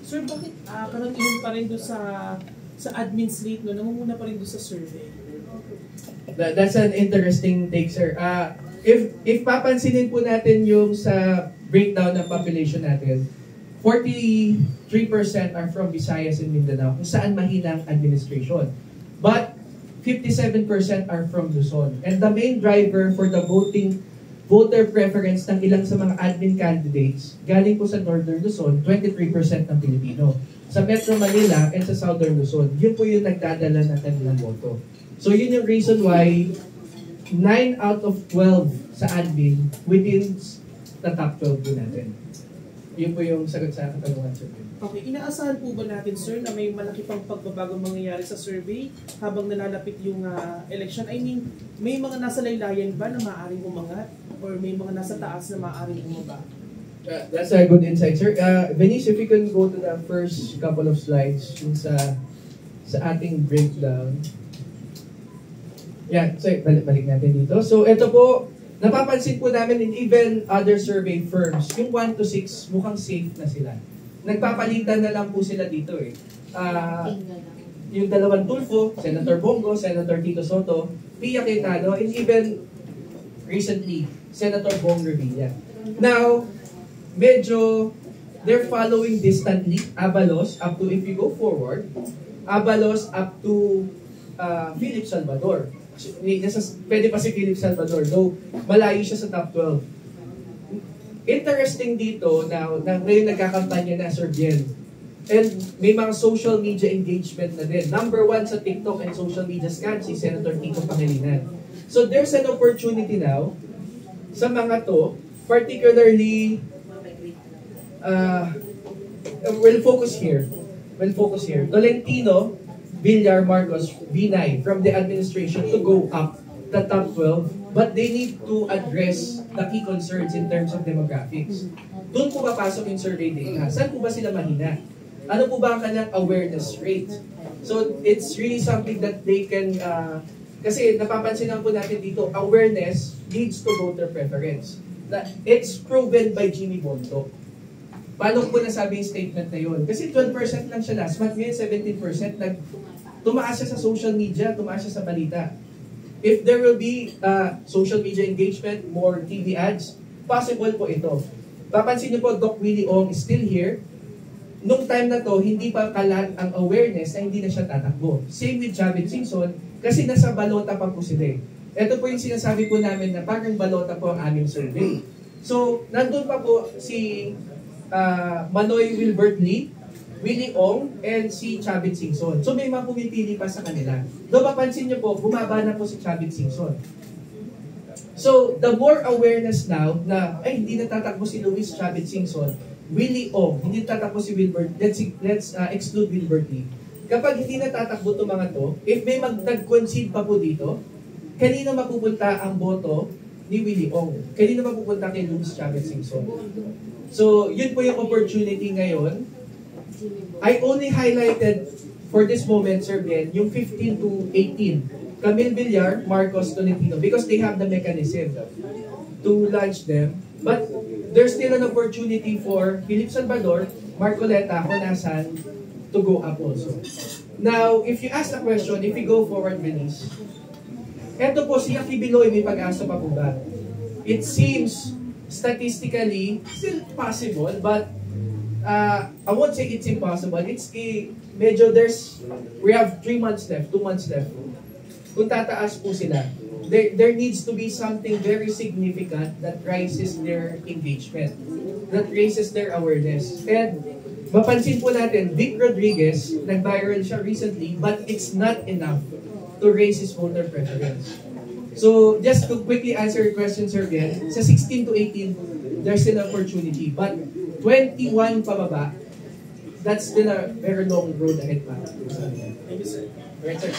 Sir, bakit karamihan pa rin doon sa admin slate, no? Nangunguna pa rin doon sa survey? That's an interesting take, sir. If papansinin po natin yung sa breakdown ng population natin, 43% are from Visayas and Mindanao, kung saan mahina ang administration. But 57% are from Luzon. And the main driver for the voter preference ng ilang sa mga admin candidates, galing po sa Northern Luzon, 23% ng Pilipino. Sa Metro Manila and sa Southern Luzon, yun po yung nagdadala ng kanilang boto. So yun yung reason why 9 out of 12 sa admin within the top 12 po natin. Yun po yung sagot sa katanungan, sir. Okay, inaasahan po ba natin, sir, na may malaki pang pagbabago mangyayari sa survey habang nalalapit yung election? I mean, may mga nasa laylayan ba na maaaring umangat? Or may mga nasa taas na maaaring umaba? That's a good insight, sir. Venice, if you can go to the first couple of slides sa ating breakdown. Yeah, so balik natin dito. So ito po, napapansin po namin in even other survey firms, yung 1 to 6 mukhang safe na sila. Nagpapalitan na lang po sila dito eh. Yung dalawang Tulfo, Senator Bongo, Senator Tito Soto, Pia Cayetano, and even recently, Senator Bong Revilla. Now, medyo they're following distantly Abalos up to, if you go forward, Abalos up to Philip Salvador. Pwede pa si Philip Salvador, though malayo siya sa top 12. Interesting dito na ngayon nagkakampanya na Sir Biel. And may mga social media engagement na din. Number 1 sa TikTok and social media scan, si Senator Kiko Pangilinan. So there's an opportunity now sa mga to, particularly, we'll focus here. Tolentino, Villar, Marcos, Binay from the administration to go up the top 12, but they need to address the key concerns in terms of demographics. Doon po papasok yung survey data. Saan po ba sila mahina? Ano po ba ang kanilang awareness rate? So it's really something that they can, kasi napapansin lang po natin dito, awareness leads to voter preference. It's proven by Jimmy Bonto. Paano po nasabi yung statement na yun? Kasi 12% lang siya last month, ngayon 17%, tumaas siya sa social media, tumaas siya sa balita. If there will be social media engagement, more TV ads, possible po ito. Papansin niyo po, Doc Willie Ong is still here. Nung time na to, hindi pa kalat ang awareness na hindi na siya tatakbo. Same with Chavit Singson, kasi nasa balota pa po sila. Ito po yung sinasabi po namin na parang balota po ang aming survey. So, nandun pa po si Manoy Wilbert Lee, Willie Ong, and si Chavit Singson. So may mga pumipili pa sa kanila. Doon mapansin nyo po, bumaba na po si Chavit Singson. So the more awareness now na, ay hindi natatakbo si Luis Chavit Singson, Willie Ong, hindi natatakbo si Wilbert, let's exclude Wilbert Lee. Kapag hindi natatakbo itong mga to, if may nag-concede pa po dito, kanino mapupunta ang boto ni Willie Ong? Kanino mapupunta kay Luis Chavit Singson? So yun po yung opportunity ngayon. I only highlighted for this moment, Sir Ben, yung 15 to 18. Camille Villar, Marcos, Tolentino, because they have the mechanism to launch them. But there's still an opportunity for Philip Salvador, Marcoleta, Honasan to go up also. Now, if you ask the question, if we go forward, Venice, eto po, si Yaki Biloy, may pag-asa pa po ba? It seems statistically still possible, but I won't say it's impossible. It's medyo we have 3 months left, 2 months left. Kung tataas po sila, there needs to be something very significant that raises their engagement, that raises their awareness. And mapansin po natin, Vic Rodriguez, nag-viral siya recently, but it's not enough to raise his voter preference. So, just to quickly answer your question, Sir Ben, sa 16 to 18, there's still an opportunity. But 21 pababa, that's still a very long road ahead pa. Thank you, sir. Right, sir.